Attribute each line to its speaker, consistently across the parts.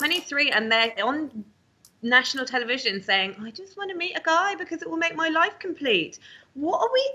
Speaker 1: 23 and they're on national television saying, I just want to meet a guy because it will make my life complete. What are we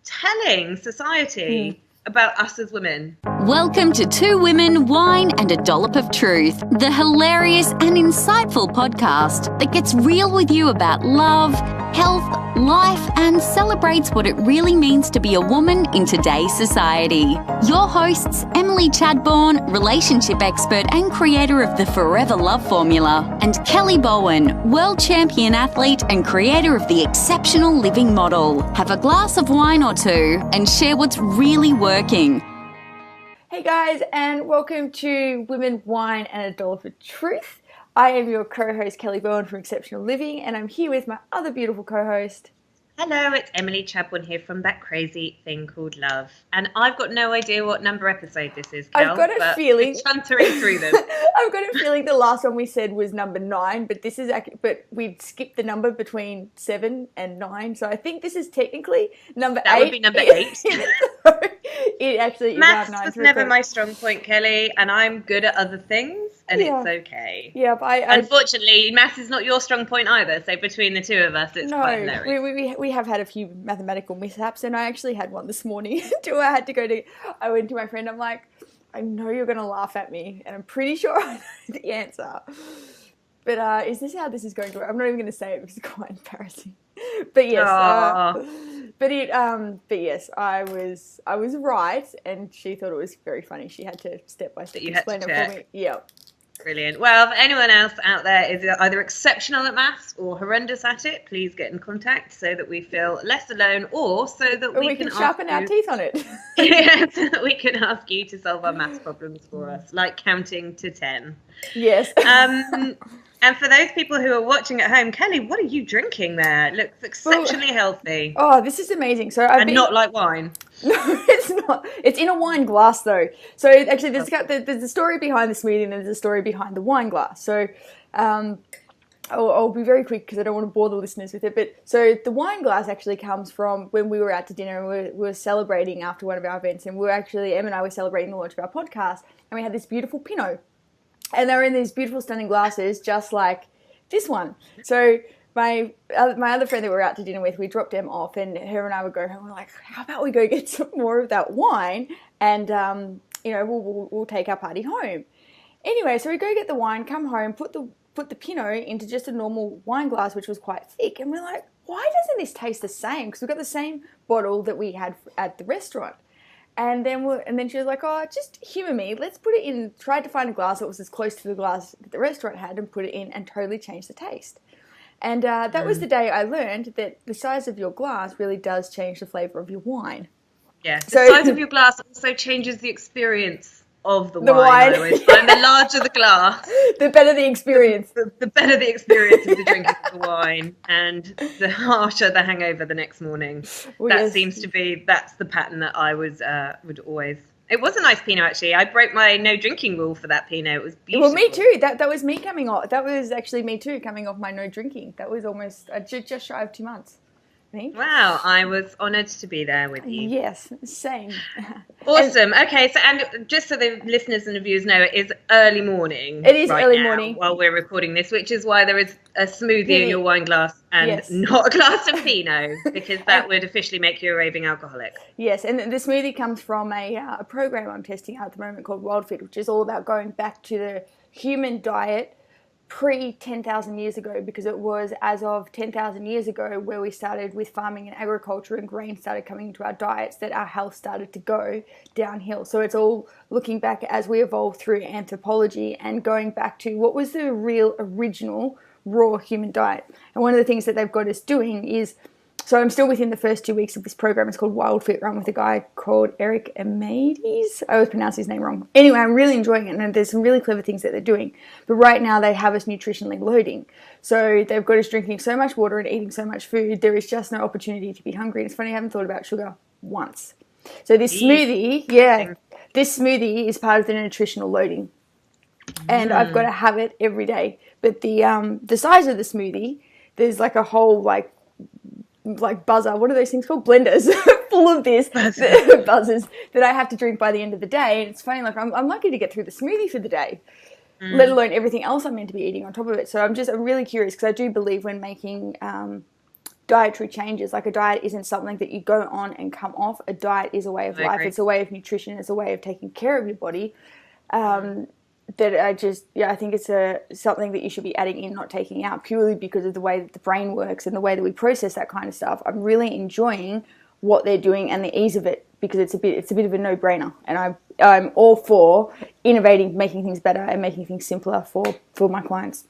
Speaker 1: telling society about us as women?
Speaker 2: Welcome to Two Women, Wine and a Dollop of Truth, the hilarious and insightful podcast that gets real with you about love, health, life, and celebrates what it really means to be a woman in today's society. Your hosts, Emily Chadbourne, relationship expert and creator of the Forever Love Formula, and Kelly Bowen, world champion athlete and creator of the Exceptional Living Model. Have a glass of wine or two and share what's really working.
Speaker 3: Hey guys, and welcome to Women, Wine and a Dollop of Truth. I am your co-host Kelly Bowen from Exceptional Living, and I'm here with my other beautiful co-host.
Speaker 1: Hello, it's Emily Chadbourne here from That Crazy Thing Called Love. And I've got no idea what number episode this is, Kel,
Speaker 3: I've got a feeling.
Speaker 1: Chuntering through them.
Speaker 3: I've got a feeling the last one we said was number 9, but this is but we skipped the number between 7 and 9, so I think this is technically number 8.
Speaker 1: That would be number 8.
Speaker 3: It actually
Speaker 1: Maths
Speaker 3: is.
Speaker 1: was never my strong point, Kelly, and I'm good at other things, and it's okay.
Speaker 3: Yeah, but
Speaker 1: unfortunately, maths is not your strong point either. So between the two of us, it's quite hilarious.
Speaker 3: We have had a few mathematical mishaps, and I actually had one this morning. I went to my friend. I'm like, I know you're going to laugh at me, and I'm pretty sure I know the answer. But is this how this is going to work? I'm not even going to say it because it's quite embarrassing. But yes, but yes, I was right, and she thought it was very funny. She had to step by step explain it for me. Yeah.
Speaker 1: Brilliant. Well, if anyone else out there is either exceptional at maths or horrendous at it, please get in contact so that we feel less alone, or so that we can
Speaker 3: sharpen our teeth on it.
Speaker 1: Yeah, so that we can ask you to solve our maths problems for us, like counting to 10.
Speaker 3: Yes.
Speaker 1: And for those people who are watching at home, Kelly, what are you drinking there? It looks exceptionally healthy.
Speaker 3: Oh, this is amazing. So
Speaker 1: not like wine.
Speaker 3: No, it's not. It's in a wine glass, though. So actually, there's a story behind the smoothie, and there's a story behind the wine glass. So I'll be very quick because I don't want to bore the listeners with it. But so the wine glass actually comes from when we were out to dinner and we were celebrating after one of our events, and Em and I were celebrating the launch of our podcast, and we had this beautiful Pinot. And they were in these beautiful, stunning glasses, just like this one. So my other friend that we were out to dinner with, we dropped Em off, and her and I would go home. We're like, how about we go get some more of that wine, and we'll take our party home. Anyway, so we go get the wine, come home, put the Pinot into just a normal wine glass, which was quite thick, and we're like, why doesn't this taste the same? Because we've got the same bottle that we had at the restaurant. And then she was like, oh, just humour me. Let's put it in. Tried to find a glass that was as close to the glass that the restaurant had and put it in and totally changed the taste. And that was the day I learned that the size of your glass really does change the flavour of your wine.
Speaker 1: Yeah, the size of your glass also changes the experience of the wine. I always find the larger the glass,
Speaker 3: the better the experience.
Speaker 1: The better the experience of the drinking of the wine, and the harsher the hangover the next morning. Seems to be that's the pattern that I would always. It was a nice Pinot, actually. I broke my no drinking rule for that Pinot. It was beautiful.
Speaker 3: Well, me too. That was me coming off. That was actually me too coming off my no drinking. That was almost just shy of 2 months. Me?
Speaker 1: Wow, I was honoured to be there with you.
Speaker 3: Yes, same.
Speaker 1: Awesome. Okay, so and just so the listeners and the viewers know, it is early morning.
Speaker 3: It is early morning
Speaker 1: while we're recording this, which is why there is a smoothie in your wine glass and not a glass of Pinot, because that would officially make you a raving alcoholic.
Speaker 3: Yes, and the smoothie comes from a program I'm testing out at the moment called WildFit, which is all about going back to the human diet pre-10,000 years ago, because it was as of 10,000 years ago where we started with farming and agriculture and grain started coming into our diets that our health started to go downhill. So it's all looking back as we evolved through anthropology and going back to what was the real original raw human diet. And one of the things that they've got us doing is, so I'm still within the first 2 weeks of this program. It's called Wild Fit, run with a guy called Eric Amades. I always pronounce his name wrong. Anyway, I'm really enjoying it, and there's some really clever things that they're doing. But right now, they have us nutritionally loading. So they've got us drinking so much water and eating so much food, there is just no opportunity to be hungry. And it's funny, I haven't thought about sugar once. So this smoothie, this smoothie is part of the nutritional loading. And I've got to have it every day. But the size of the smoothie, there's like a whole like buzzer, what are those things called? Blenders full of this buzzers that I have to drink by the end of the day. And it's funny, like I'm lucky to get through the smoothie for the day. let alone everything else I'm meant to be eating on top of it. So I'm really curious, because I do believe when making dietary changes, like a diet isn't something that you go on and come off. A diet is a way of life. It's a way of nutrition. It's a way of taking care of your body. That I think it's something that you should be adding in, not taking out, purely because of the way that the brain works and the way that we process that kind of stuff. I'm really enjoying what they're doing and the ease of it, because it's a bit of a no-brainer, and I'm all for innovating, making things better and making things simpler for my clients.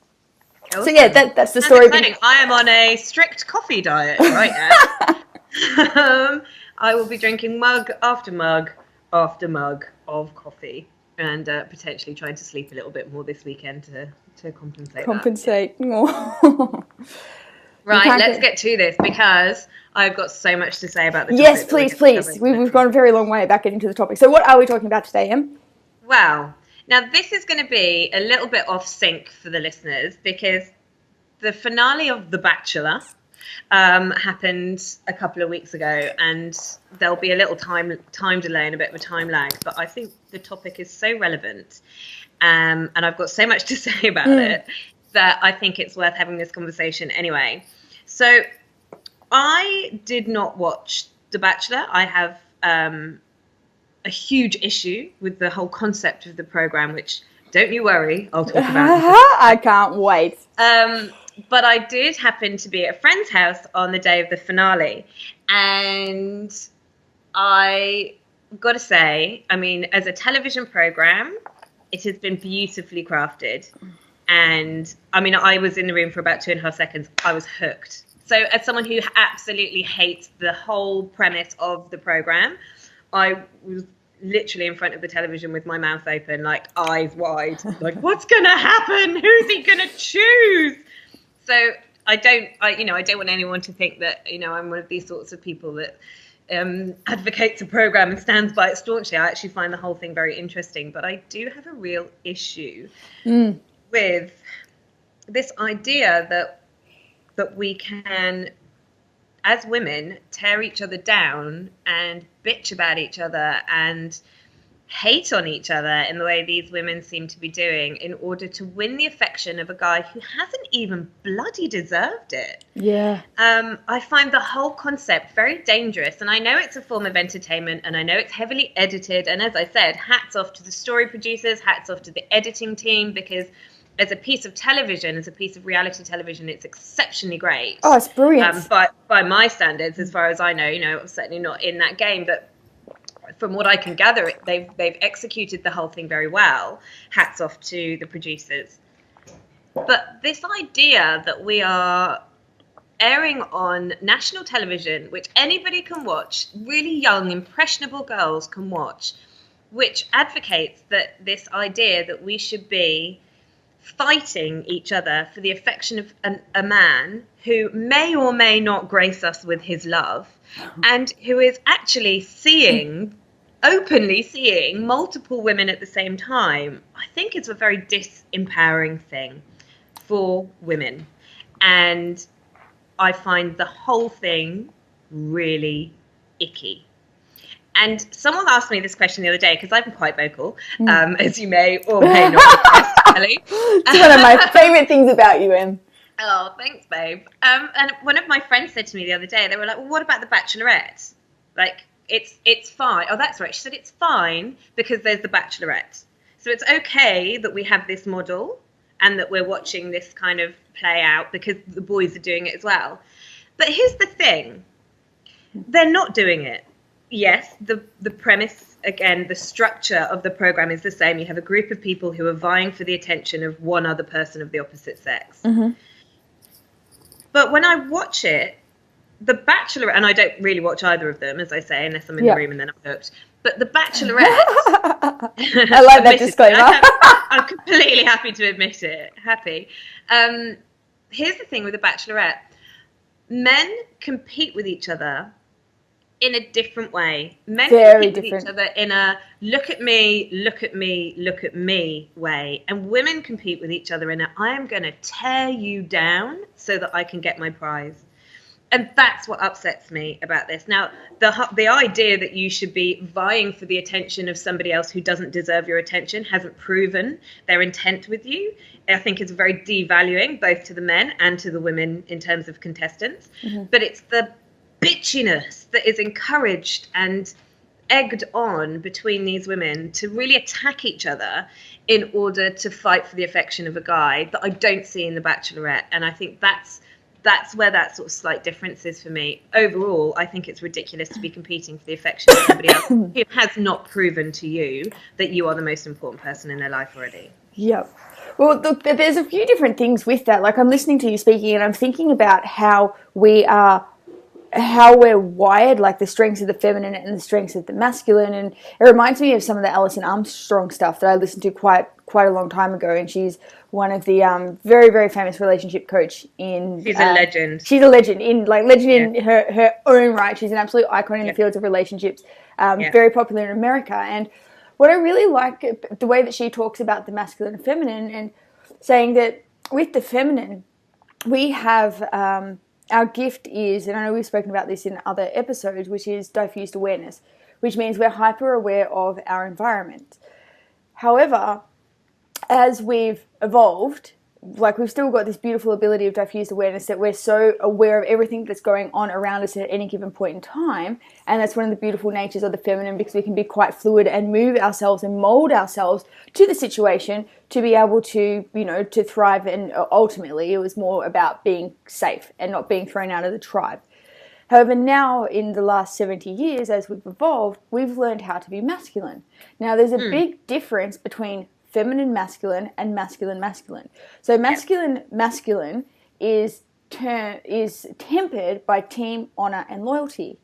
Speaker 3: Awesome. So yeah, that's the story.
Speaker 1: I am on a strict coffee diet right now. I will be drinking mug after mug after mug of coffee, and potentially trying to sleep a little bit more this weekend to compensate.
Speaker 3: That.
Speaker 1: Right, let's get to this, because I've got so much to say about the topic.
Speaker 3: Yes, please. We've gone a very long way back into the topic. So what are we talking about today, Em?
Speaker 1: Well, now this is going to be a little bit off sync for the listeners, because the finale of The Bachelor happened a couple of weeks ago, and there'll be a little time delay and a bit of a time lag, but I think the topic is so relevant, and I've got so much to say about it, that I think it's worth having this conversation anyway. So I did not watch The Bachelor. I have a huge issue with the whole concept of the program, which, don't you worry, I'll talk about.
Speaker 3: I can't wait.
Speaker 1: But I did happen to be at a friend's house on the day of the finale, and I got to say, I mean, as a television program, it has been beautifully crafted. And I mean, I was in the room for about 2.5 seconds. I was hooked. So as someone who absolutely hates the whole premise of the program, I was literally in front of the television with my mouth open, like eyes wide, like, what's going to happen? Who's he going to choose? So I don't want anyone to think that, I'm one of these sorts of people that advocates a program and stands by it staunchly. I actually find the whole thing very interesting, but I do have a real issue with this idea that we can, as women, tear each other down and bitch about each other and hate on each other in the way these women seem to be doing in order to win the affection of a guy who hasn't even bloody deserved it.
Speaker 3: Yeah.
Speaker 1: I find the whole concept very dangerous, and I know it's a form of entertainment, and I know it's heavily edited, and as I said, hats off to the story producers, hats off to the editing team, because as a piece of television, as a piece of reality television, it's exceptionally great.
Speaker 3: Oh, it's brilliant.
Speaker 1: But by my standards, as far as I know, I'm certainly not in that game, but from what I can gather, they've executed the whole thing very well. Hats off to the producers. But this idea that we are airing on national television, which anybody can watch, really young, impressionable girls can watch, which advocates that this idea that we should be fighting each other for the affection of a man who may or may not grace us with his love, and who is actually openly seeing multiple women at the same time, I think it's a very disempowering thing for women. And I find the whole thing really icky. And someone asked me this question the other day, because I'm quite vocal, as you may or may not have guessed, Ellie.
Speaker 3: It's one of my favourite things about you, Em.
Speaker 1: Oh, thanks, babe. And one of my friends said to me the other day, they were like, well, what about The Bachelorette? Like, it's fine. Oh, that's right. She said it's fine because there's The Bachelorette. So it's okay that we have this model and that we're watching this kind of play out because the boys are doing it as well. But here's the thing. They're not doing it. Yes, the premise, again, the structure of the program is the same. You have a group of people who are vying for the attention of one other person of the opposite sex. Mm-hmm. But when I watch it, The Bachelorette, and I don't really watch either of them, as I say, unless I'm in the room and then I'm hooked. But The Bachelorette...
Speaker 3: I like that disclaimer.
Speaker 1: I'm completely happy to admit it. Happy. Here's the thing with The Bachelorette. Men compete with each other in a different way. Men compete with each other in a look at me, look at me, look at me way. And women compete with each other in a I am going to tear you down so that I can get my prize. And that's what upsets me about this. Now, the idea that you should be vying for the attention of somebody else who doesn't deserve your attention hasn't proven their intent with you. I think is very devaluing, both to the men and to the women in terms of contestants. Mm-hmm. But it's the bitchiness that is encouraged and egged on between these women to really attack each other in order to fight for the affection of a guy that I don't see in The Bachelorette. And I think that's where that sort of slight difference is for me. Overall, I think it's ridiculous to be competing for the affection of somebody else who has not proven to you that you are the most important person in their life already.
Speaker 3: Yep. Well, look, there's a few different things with that. Like, I'm listening to you speaking and I'm thinking about how we're wired, like the strengths of the feminine and the strengths of the masculine. And it reminds me of some of the Alison Armstrong stuff that I listened to quite a long time ago. And she's one of the very, very famous relationship coach in...
Speaker 1: She's a legend.
Speaker 3: She's a legend in her own right. She's an absolute icon in the fields of relationships. Very popular in America. And what I really like, the way that she talks about the masculine and feminine, and saying that with the feminine, we have... our gift is, and I know we've spoken about this in other episodes, which is diffused awareness, which means we're hyper aware of our environment. However, as we've evolved, like, we've still got this beautiful ability of diffused awareness that we're so aware of everything that's going on around us at any given point in time. And that's one of the beautiful natures of the feminine, because we can be quite fluid and move ourselves and mold ourselves to the situation to be able to, to thrive. And ultimately, it was more about being safe and not being thrown out of the tribe. However, now in the last 70 years, as we've evolved, we've learned how to be masculine. Now, there's a big difference between feminine masculine and masculine masculine. So masculine is tempered by team, honor, and loyalty.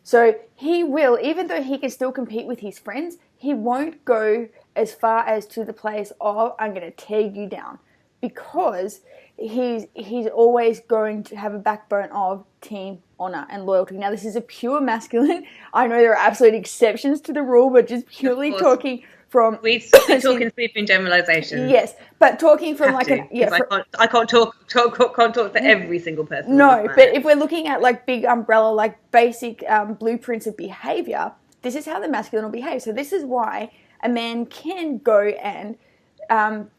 Speaker 3: So he will, even though he can still compete with his friends, he won't go as far as to the place of, I'm going to tear you down, because he's always going to have a backbone of team, honor, and loyalty. Now, this is a pure masculine. I know there are absolute exceptions to the rule, but just purely talking from...
Speaker 1: We're talking sweeping generalizations.
Speaker 3: Yes, but talking from I can't talk
Speaker 1: to every single person.
Speaker 3: No, but if we're looking at like big umbrella, like basic blueprints of behavior, this is how the masculine will behave. So this is why a man can go and 10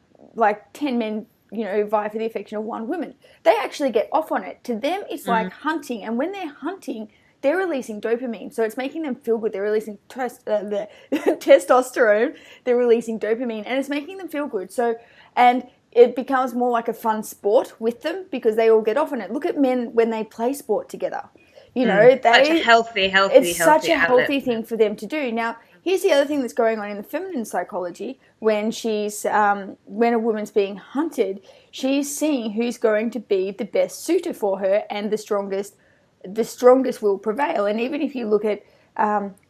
Speaker 3: men, vie for the affection of one woman. They actually get off on it. To them, it's like hunting, and when they're hunting, they're releasing dopamine. So it's making them feel good. They're releasing the testosterone. They're releasing dopamine, and it's making them feel good. So, and it becomes more like a fun sport with them because they all get off on it. Look at men when they play sport together.
Speaker 1: Such a healthy
Speaker 3: It's such a healthy
Speaker 1: outlet.
Speaker 3: thing for them to do. Now, here's the other thing that's going on in the feminine psychology. When when a woman's being hunted, she's seeing who's going to be the best suitor for her, and the strongest will prevail. And even if you look at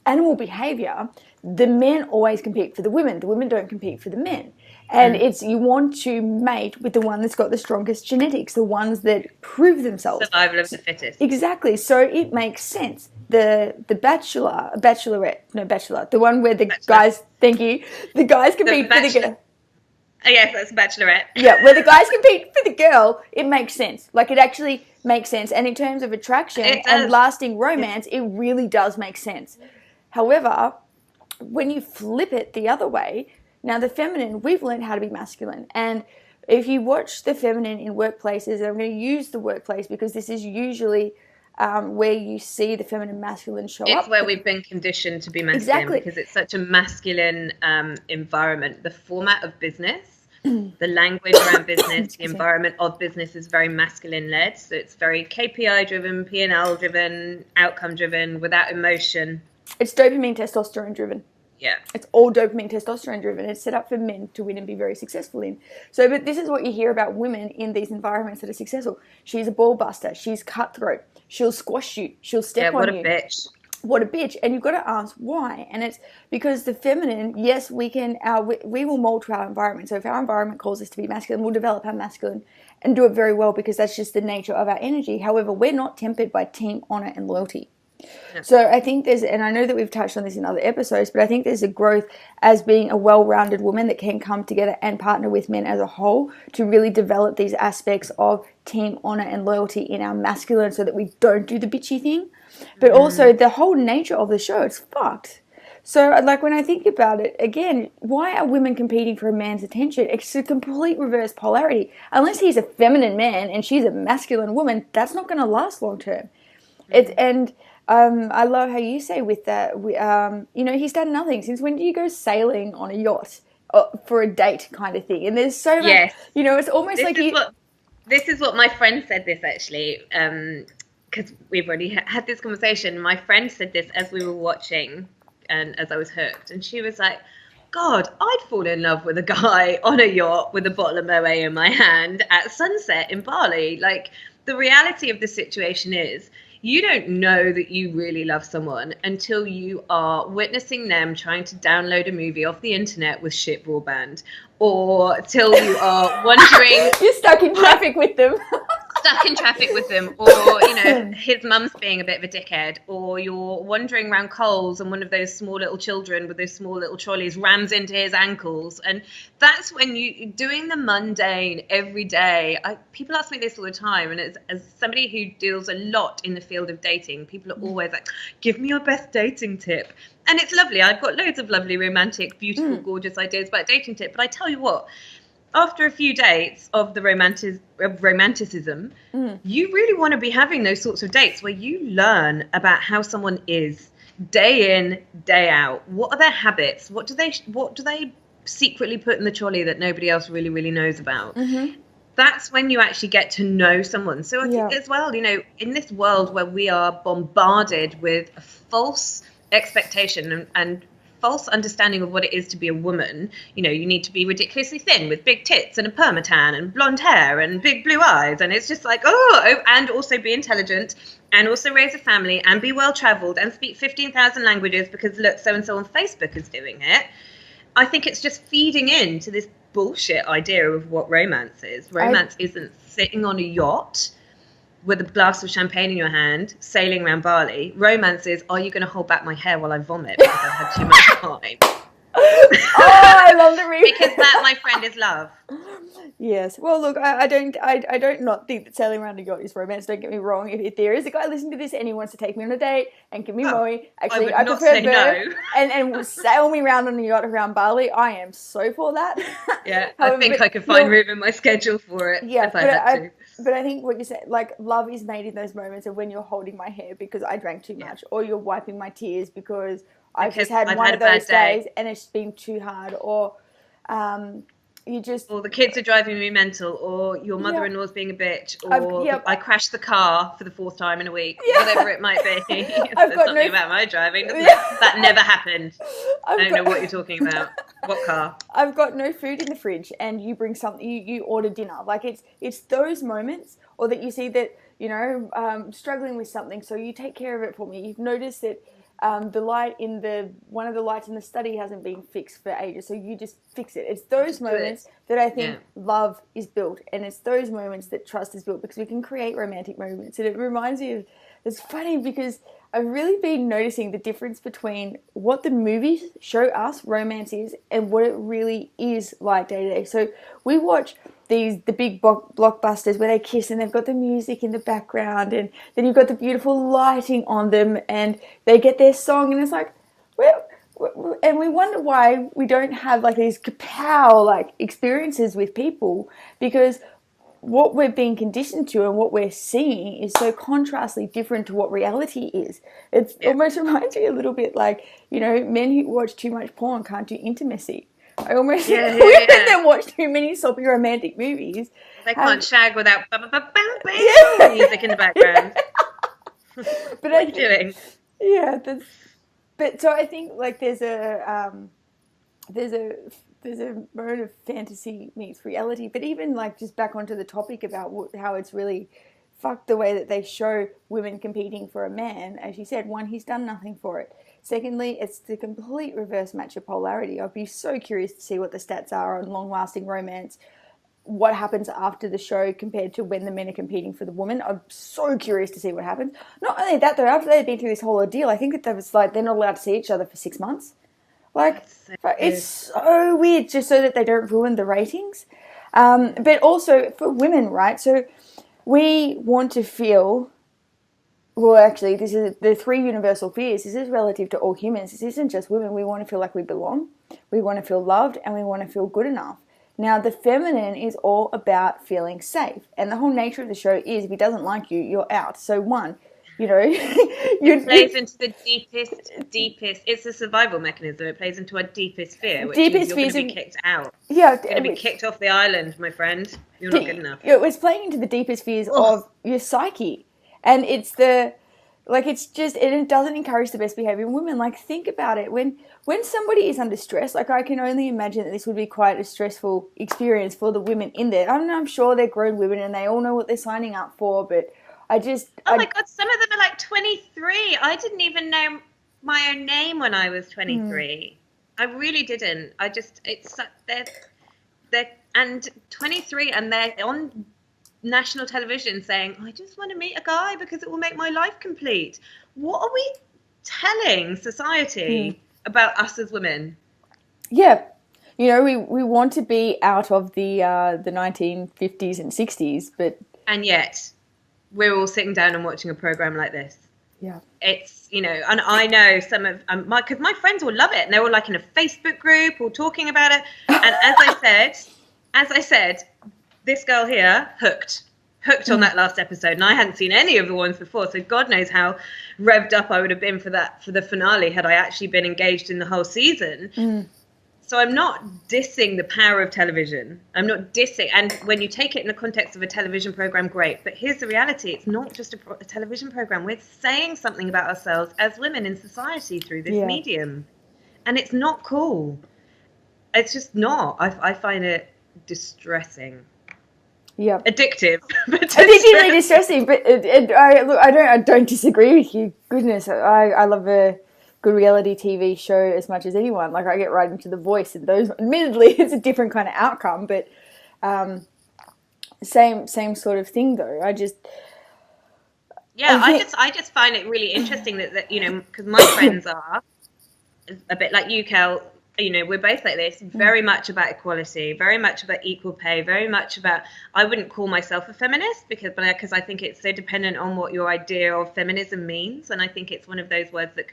Speaker 3: animal behavior, the men always compete for the women. The women don't compete for the men. And you want to mate with the one that's got the strongest genetics, the ones that prove themselves.
Speaker 1: Survival of the fittest.
Speaker 3: Exactly. So it makes sense. The Bachelor, the one where the guys, thank you, the guys compete for the girl.
Speaker 1: Oh, yes, that's Bachelorette.
Speaker 3: Yeah, where the guys compete for the girl, it makes sense. Like, it actually makes sense. And in terms of attraction and lasting romance, it really does make sense. However, when you flip it the other way, now the feminine, we've learned how to be masculine. And if you watch the feminine in workplaces, and I'm going to use the workplace because this is usually where you see the feminine masculine show up.
Speaker 1: It's where we've been conditioned to be masculine because it's such a masculine environment. The format of business, the language around business, the environment of business is very masculine led. So it's very KPI driven, P&L driven, outcome driven, without emotion.
Speaker 3: It's dopamine, testosterone driven.
Speaker 1: Yeah.
Speaker 3: It's all dopamine, testosterone driven. It's set up for men to win and be very successful in. So, but this is what you hear about women in these environments that are successful. She's a ball buster. She's cutthroat. She'll squash you. She'll step on you.
Speaker 1: What a bitch.
Speaker 3: What a bitch. And you've got to ask why. And it's because the feminine, yes, we will mold to our environment. So if our environment calls us to be masculine, we'll develop our masculine and do it very well because that's just the nature of our energy. However, we're not tempered by team, honor, and loyalty.
Speaker 1: Yeah.
Speaker 3: So I think and I know that we've touched on this in other episodes, but I think there's a growth as being a well-rounded woman that can come together and partner with men as a whole to really develop these aspects of team honor and loyalty in our masculine so that we don't do the bitchy thing. But also the whole nature of the show, it's fucked. So, like, when I think about it, again, why are women competing for a man's attention? It's a complete reverse polarity. Unless he's a feminine man and she's a masculine woman, that's not going to last long term. I love how you say with that, he's done nothing. Since when do you go sailing on a yacht for a date kind of thing? And there's so much, it's almost
Speaker 1: This is what my friend said this actually, because we've already had this conversation. My friend said this as we were watching and as I was hooked, and she was like, God, I'd fall in love with a guy on a yacht with a bottle of Moët in my hand at sunset in Bali. Like, the reality of the situation is you don't know that you really love someone until you are witnessing them trying to download a movie off the internet with shit broadband, or till you are wondering...
Speaker 3: You're stuck in traffic with them.
Speaker 1: Or his mum's being a bit of a dickhead, or you're wandering around Coles and one of those small little children with those small little trolleys rams into his ankles. And that's when you doing the mundane every day. People ask me this all the time, and as somebody who deals a lot in the field of dating, people are always like, give me your best dating tip. And it's lovely. I've got loads of lovely, romantic, beautiful, gorgeous ideas about dating tip, but I tell you what, after a few dates of the romanticism, you really want to be having those sorts of dates where you learn about how someone is day in, day out. What are their habits? What do they secretly put in the trolley that nobody else really, really knows about? That's when you actually get to know someone. So I think as well, in this world where we are bombarded with a false expectation and false understanding of what it is to be a woman, you need to be ridiculously thin with big tits and a permatan and blonde hair and big blue eyes, and it's just like, and also be intelligent and also raise a family and be well traveled and speak 15,000 languages because look, so and so on Facebook is doing it. I think it's just feeding into this bullshit idea of what romance is. Romance isn't sitting on a yacht with a glass of champagne in your hand, sailing around Bali. Romance is, are you going to hold back my hair while I vomit because I've had too much time?
Speaker 3: I love the reference.
Speaker 1: Because that, my friend, is love.
Speaker 3: Yes. Well, look, I don't not think that sailing around a yacht is romance. Don't get me wrong. If there is a guy listening to this and he wants to take me on a date and give me Moët, actually, I prefer Verb and sail me around on a yacht around Bali. I am so for that.
Speaker 1: Yeah, I think I could find room in my schedule for it if I had to.
Speaker 3: But I think what you said, like, love is made in those moments of when you're holding my hair because I drank too much, or you're wiping my tears because I've just had one of those days and it's been too hard, or or
Speaker 1: the kids are driving me mental, or your mother-in-law's being a bitch, or I crashed the car for the 4th time in a week, whatever it might be. There's something about my driving. That never happened. I don't know what you're talking about. What car?
Speaker 3: I've got no food in the fridge, and you bring something. You order dinner. Like, it's those moments, or that you see that struggling with something, so you take care of it for me. You've noticed that the light one of the lights in the study hasn't been fixed for ages, so you just fix it. It's those moments that I think love is built, and it's those moments that trust is built, because we can create romantic moments. And it reminds me of, it's funny because I've really been noticing the difference between what the movies show us romance is and what it really is like day to day. So we watch the big blockbusters where they kiss and they've got the music in the background, and then you've got the beautiful lighting on them and they get their song, and it's like, and we wonder why we don't have like these kapow like experiences with people, because what we're being conditioned to and what we're seeing is so contrastly different to what reality is. It almost reminds me a little bit like, men who watch too much porn can't do intimacy. I almost think women that watch too many soppy romantic movies.
Speaker 1: They can't shag without music in the background.
Speaker 3: But
Speaker 1: what are you doing?
Speaker 3: Yeah, but so I think like there's a mode of fantasy meets reality. But even like just back onto the topic about how it's really fucked the way that they show women competing for a man. As you said, one, he's done nothing for it. Secondly, it's the complete reverse match of polarity. I'd be so curious to see what the stats are on long-lasting romance what happens after the show compared to when the men are competing for the women. I'm so curious to see what happens. Not only that, though, after they've been through this whole ordeal, I think that there was like they're not allowed to see each other for 6 months. Like, it's so weird, just so that they don't ruin the ratings. But also for women, right? So we want to feel. Well, actually, this is the 3 universal fears. This is relative to all humans. This isn't just women. We want to feel like we belong. We want to feel loved, and we want to feel good enough. Now, the feminine is all about feeling safe. And the whole nature of the show is if he doesn't like you, you're out. So one,
Speaker 1: it plays into the deepest, it's a survival mechanism. It plays into our deepest fear, which is you're going to be kicked out.
Speaker 3: Yeah.
Speaker 1: You're going to be kicked off the island, my friend. You're not good enough.
Speaker 3: It was playing into the deepest fears of your psyche. And it's it doesn't encourage the best behavior in women. Like, think about it. When somebody is under stress, like, I can only imagine that this would be quite a stressful experience for the women in there. I'm sure they're grown women and they all know what they're signing up for, but my God, some of them are like 23. I didn't even know my own name when I was 23. I really didn't. They're and 23 and they're on national television saying, I just want to meet a guy because it will make my life complete. What are we telling society about us as women? Yeah. We want to be out of the 1950s and 60s, and
Speaker 1: yet we're all sitting down and watching a program like this.
Speaker 3: Yeah.
Speaker 1: It's, and I know some of because my friends will love it and they're all like in a Facebook group all talking about it. And as I said, this girl here hooked on that last episode, and I hadn't seen any of the ones before, so God knows how revved up I would have been for the finale had I actually been engaged in the whole season. So I'm not dissing the power of television. I'm not dissing, and when you take it in the context of a television program, great. But here's the reality: it's not just a television program. We're saying something about ourselves as women in society through this medium, and it's not cool. It's just not. I find it distressing.
Speaker 3: Yeah,
Speaker 1: addictive.
Speaker 3: Addictively distressing. But I don't disagree with you. Goodness, I love a good reality TV show as much as anyone. Like, I get right into The Voice, and those, admittedly, it's a different kind of outcome, but same sort of thing though. I just find it really interesting that because my friends are a bit like you, Kel. We're both like this, very much about equality, very much about equal pay, very much about, I wouldn't call myself a feminist because I think it's so dependent on what your idea of feminism means. And I think it's one of those words that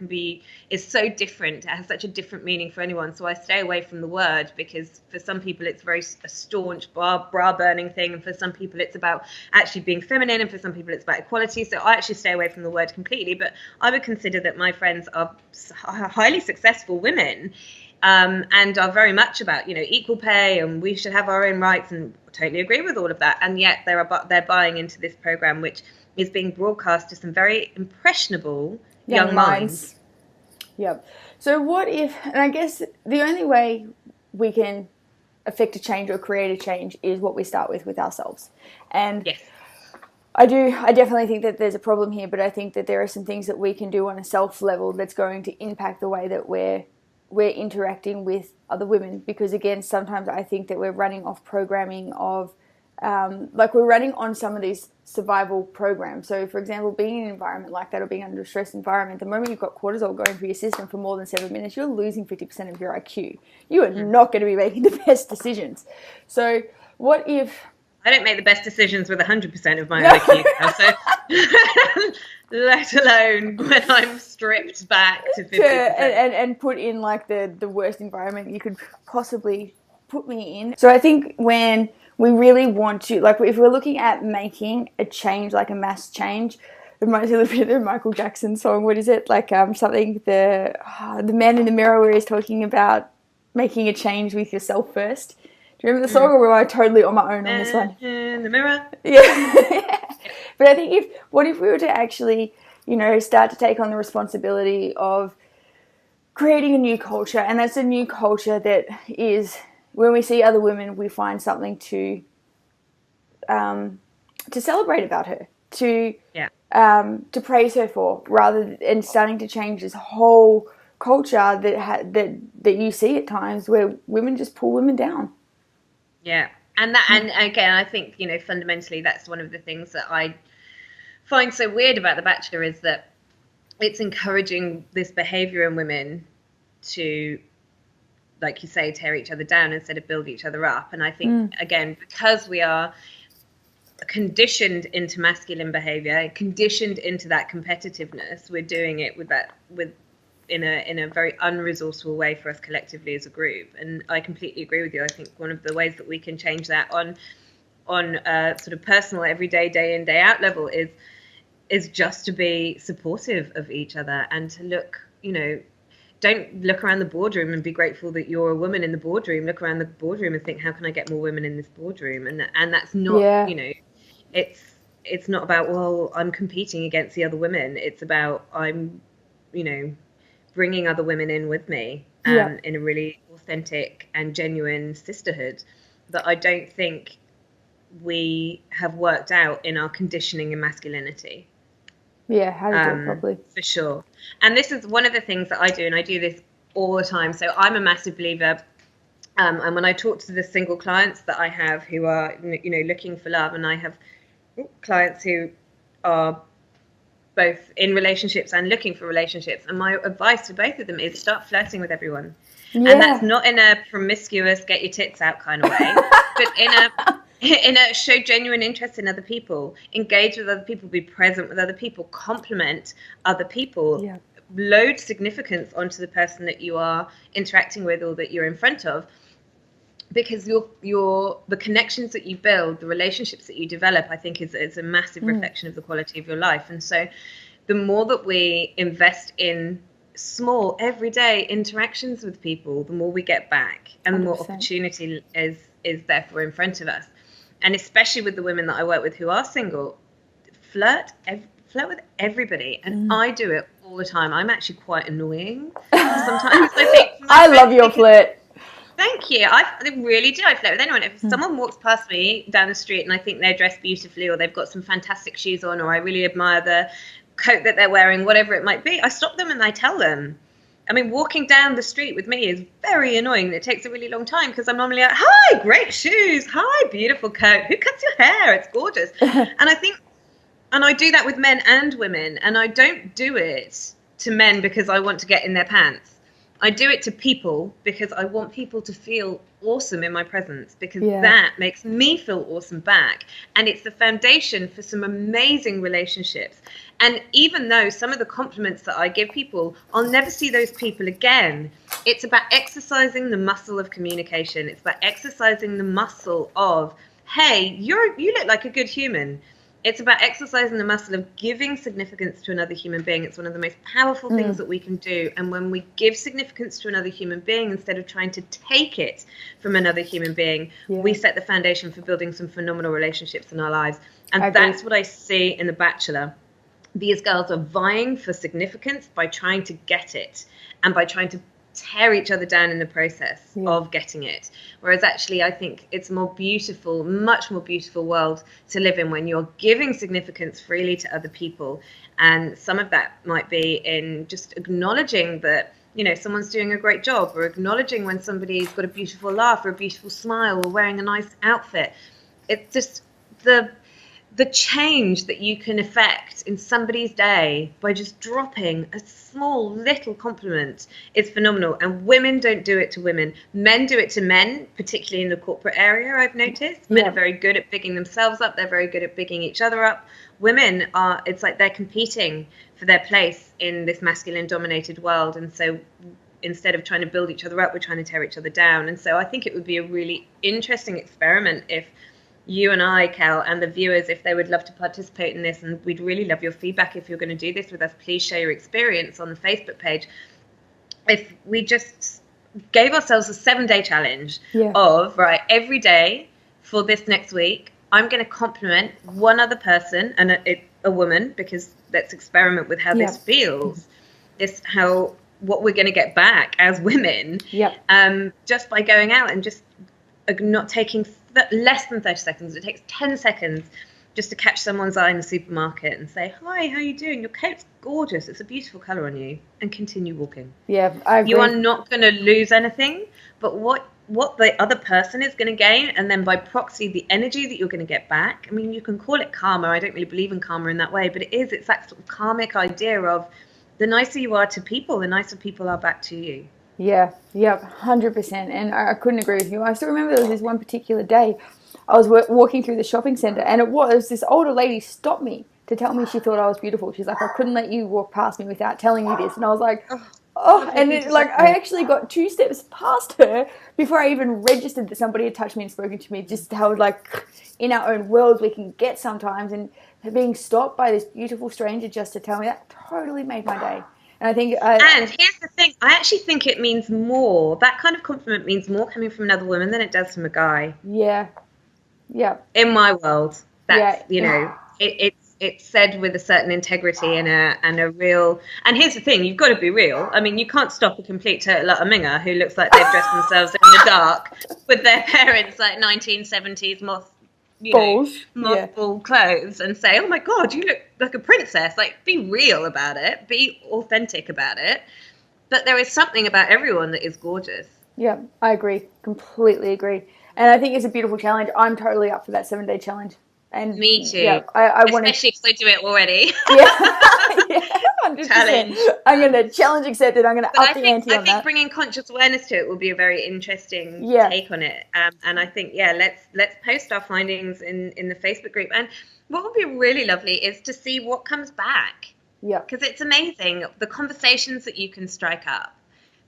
Speaker 3: is so different. It has such a different meaning for anyone. So I stay away from the word because for some people it's a staunch bra burning thing. And for some people it's about actually being feminine. And for some people it's about equality. So I actually stay away from the word completely. But I would consider that my friends are highly successful women. And are very much about, equal pay and we should have our own rights, and totally agree with all of that. And yet they're buying into this program, which is being broadcast to some very impressionable young minds. Yep. So what if, and I guess the only way we can affect a change or create a change is what we start with ourselves. And
Speaker 1: yes.
Speaker 3: I definitely think that there's a problem here, but I think that there are some things that we can do on a self level that's going to impact the way that we're interacting with other women, because again, sometimes I think that we're running off programming of we're running on some of these survival programs. So for example, being in an environment like that or being under a stress environment, the moment you've got cortisol going through your system for more than 7 minutes, you're losing 50% of your IQ. You are not going to be making the best decisions. So what if...
Speaker 1: I don't make the best decisions with 100% of my IQ now, so let alone when I'm stripped back to 50%.
Speaker 3: And put in like the worst environment you could possibly put me in. So I think when we really want to, like if we're looking at making a change, like a mass change, it reminds me a little bit of the Michael Jackson song. What is it? Like something, the Man in the Mirror, where he's talking about making a change with yourself first. Do you remember the song, or were I totally on my own on this one?
Speaker 1: In the mirror.
Speaker 3: Yeah. But I think what if we were to actually, start to take on the responsibility of creating a new culture, and that's a new culture that is, when we see other women, we find something to celebrate about her, to praise her for, rather than starting to change this whole culture that you see at times where women just pull women down.
Speaker 1: Yeah, And again, I think, fundamentally that's one of the things that I find so weird about The Bachelor, is that it's encouraging this behavior in women to, like you say, tear each other down instead of build each other up. And I think, again, because we are conditioned into masculine behavior, conditioned into that competitiveness, we're doing it in a very unresourceful way for us collectively as a group. And I completely agree with you. I think one of the ways that we can change that on a sort of personal, everyday, day in, day out level is just to be supportive of each other, and to look, don't look around the boardroom and be grateful that you're a woman in the boardroom. Look around the boardroom and think, how can I get more women in this boardroom? And that's not, it's not about, well, I'm competing against the other women. It's about, I'm, bringing other women in with me, in a really authentic and genuine sisterhood that I don't think we have worked out in our conditioning and masculinity.
Speaker 3: Yeah, how to do it properly.
Speaker 1: For sure. And this is one of the things that I do, and I do this all the time. So I'm a massive believer, and when I talk to the single clients that I have who are, looking for love, and I have clients who are both in relationships and looking for relationships, and my advice to both of them is start flirting with everyone. Yeah. And that's not in a promiscuous, get your tits out kind of way, but in a show genuine interest in other people, engage with other people, be present with other people, compliment other people, load significance onto the person that you are interacting with or that you're in front of, because the connections that you build, the relationships that you develop, I think is a massive reflection of the quality of your life. And so the more that we invest in small everyday interactions with people, the more we get back, and the more 100%. Opportunity is therefore in front of us. And especially with the women that I work with who are single, flirt with everybody. And I do it all the time. I'm actually quite annoying sometimes. I think
Speaker 3: I love your flirt.
Speaker 1: Thank you. I really do. I flirt with anyone. If someone walks past me down the street and I think they're dressed beautifully, or they've got some fantastic shoes on, or I really admire the coat that they're wearing, whatever it might be, I stop them and I tell them. I mean, walking down the street with me is very annoying. It takes a really long time because I'm normally like, hi, great shoes. Hi, beautiful coat. Who cuts your hair? It's gorgeous. And I do that with men and women. And I don't do it to men because I want to get in their pants. I do it to people because I want people to feel awesome in my presence, because that makes me feel awesome back. And it's the foundation for some amazing relationships. And even though some of the compliments that I give people, I'll never see those people again, it's about exercising the muscle of communication. It's about exercising the muscle of, hey, you look like a good human. It's about exercising the muscle of giving significance to another human being. It's one of the most powerful things that we can do. And when we give significance to another human being, instead of trying to take it from another human being, we set the foundation for building some phenomenal relationships in our lives. And that's what I see in The Bachelor. These girls are vying for significance by trying to get it, and by trying to tear each other down in the process of getting it. Whereas actually I think it's a more beautiful, much more beautiful world to live in when you're giving significance freely to other people. And some of that might be in just acknowledging that, someone's doing a great job, or acknowledging when somebody's got a beautiful laugh or a beautiful smile or wearing a nice outfit. It's just the change that you can effect in somebody's day by just dropping a small little compliment is phenomenal. And women don't do it to women. Men do it to men, particularly in the corporate area, I've noticed. Men are very good at bigging themselves up. They're very good at bigging each other up. Women are, it's like they're competing for their place in this masculine dominated world. And so instead of trying to build each other up, we're trying to tear each other down. And so I think it would be a really interesting experiment if you and I, Cal, and the viewers, if they would love to participate in this, and we'd really love your feedback if you're going to do this with us, please share your experience on the Facebook page. If we just gave ourselves a 7-day challenge of, every day for this next week, I'm going to compliment one other person, and a woman, because let's experiment with how this feels, what we're going to get back as women, just by going out and just not taking less than 30 seconds. It takes 10 seconds just to catch someone's eye in the supermarket and say, hi, how you doing? Your coat's gorgeous. It's a beautiful colour on you. And continue walking.
Speaker 3: Yeah, I agree.
Speaker 1: You are not going to lose anything, but what what the other person is going to gain, and then by proxy the energy that you're going to get back. I mean, you can call it karma. I don't really believe in karma in that way, but it's that sort of karmic idea of the nicer you are to people, the nicer people are back to you.
Speaker 3: Yeah, 100%. And I couldn't agree with you. I still remember there was this one particular day I was walking through the shopping centre, and it was this older lady stopped me to tell me she thought I was beautiful. She's like, I couldn't let you walk past me without telling you this. And I was like, and I actually got 2 steps past her before I even registered that somebody had touched me and spoken to me. Just how like in our own worlds we can get sometimes, and being stopped by this beautiful stranger just to tell me that totally made my day. And I think,
Speaker 1: and here's the thing, I actually think it means more. That kind of compliment means more coming from another woman than it does from a guy.
Speaker 3: Yeah.
Speaker 1: In my world, that's it's said with a certain integrity and a real. And here's the thing, you've got to be real. I mean, you can't stop a complete total minger who looks like they've dressed themselves in the dark with their parents' like 1970s mothball clothes and say, oh my God, you look like a princess. Like, be real about it, be authentic about it. But there is something about everyone that is gorgeous.
Speaker 3: Yeah, I agree, completely agree. And I think it's a beautiful challenge. I'm totally up for that 7-day challenge. And
Speaker 1: me too.
Speaker 3: Yeah, I want to,
Speaker 1: especially because I do it already.
Speaker 3: Yeah, 100%.
Speaker 1: Challenge.
Speaker 3: I'm going to challenge accepted. I'm going to up the ante on that.
Speaker 1: I think bringing conscious awareness to it will be a very interesting take on it. And I think let's post our findings in the Facebook group. And what would be really lovely is to see what comes back.
Speaker 3: Yeah.
Speaker 1: Because it's amazing the conversations that you can strike up,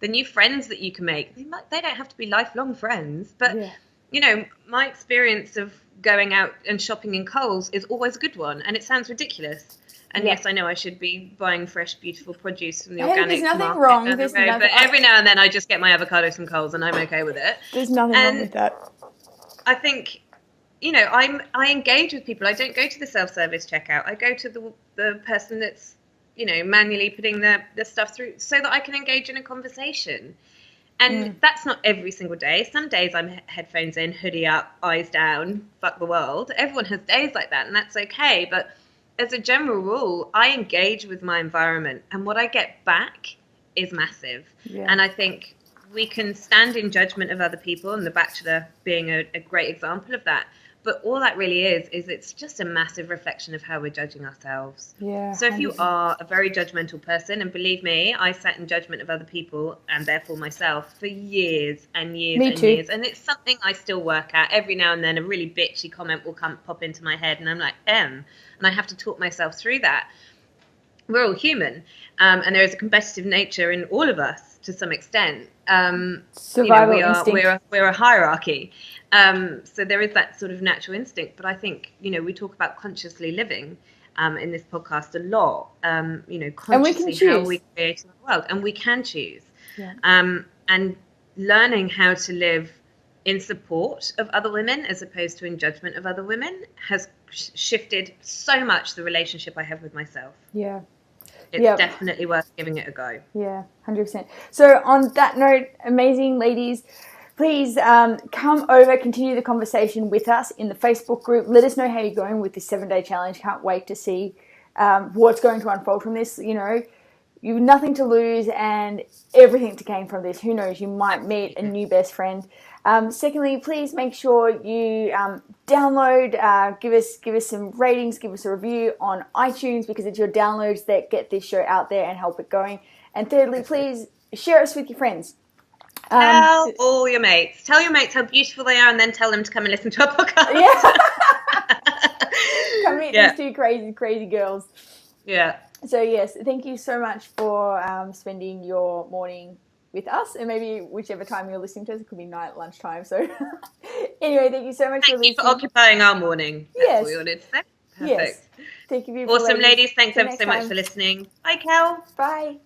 Speaker 1: the new friends that you can make. They don't have to be lifelong friends, but you know, my experience of going out and shopping in Coles is always a good one, and it sounds ridiculous. And yes, I know I should be buying fresh, beautiful produce from the organic market down the road, but every now and then I just get my avocados from Coles, and I'm okay with it.
Speaker 3: There's nothing wrong with that.
Speaker 1: I think, you know, I engage with people. I don't go to the self-service checkout. I go to the person that's, you know, manually putting the stuff through so that I can engage in a conversation. And that's not every single day. Some days I'm headphones in, hoodie up, eyes down, fuck the world. Everyone has days like that, and that's okay. But as a general rule, I engage with my environment, and what I get back is massive. Yeah. And I think we can stand in judgment of other people, and The Bachelor being a great example of that. But all that really is it's just a massive reflection of how we're judging ourselves. Yeah. So if you are a very judgmental person, and believe me, I sat in judgment of other people and therefore myself for years and years years. And it's something I still work at. Every now and then a really bitchy comment will pop into my head, and I'm like, and I have to talk myself through that. We're all human, and there is a competitive nature in all of us to some extent.
Speaker 3: Survival instinct.
Speaker 1: We're a hierarchy. So there is that sort of natural instinct, but I think, you know, we talk about consciously living in this podcast a lot, you know, consciously how we create the world, and we can choose. Yeah. And learning how to live in support of other women as opposed to in judgment of other women has shifted so much the relationship I have with myself.
Speaker 3: Yeah.
Speaker 1: It's definitely worth giving it a go.
Speaker 3: Yeah, 100%. So on that note, amazing ladies, please come over, continue the conversation with us in the Facebook group. Let us know how you're going with this 7-day challenge. Can't wait to see what's going to unfold from this. You know, you've nothing to lose and everything to gain from this. Who knows, you might meet a new best friend. Secondly, please make sure you download, give us some ratings, give us a review on iTunes, because it's your downloads that get this show out there and help it going. And thirdly, please share us with your friends.
Speaker 1: Tell all your mates. Tell your mates how beautiful they are, and then tell them to come and listen to our podcast.
Speaker 3: Yeah. Come meet these two crazy girls.
Speaker 1: Yeah.
Speaker 3: So yes, thank you so much for spending your morning with us, and maybe whichever time you're listening to us, it could be night, lunchtime. So anyway, thank you so much for listening.
Speaker 1: Thank you for occupying our morning. That's all you wanted to say. Perfect.
Speaker 3: Yes. Thank you.
Speaker 1: Awesome, ladies. Thanks ever so much for listening. Bye, Kel.
Speaker 3: Bye.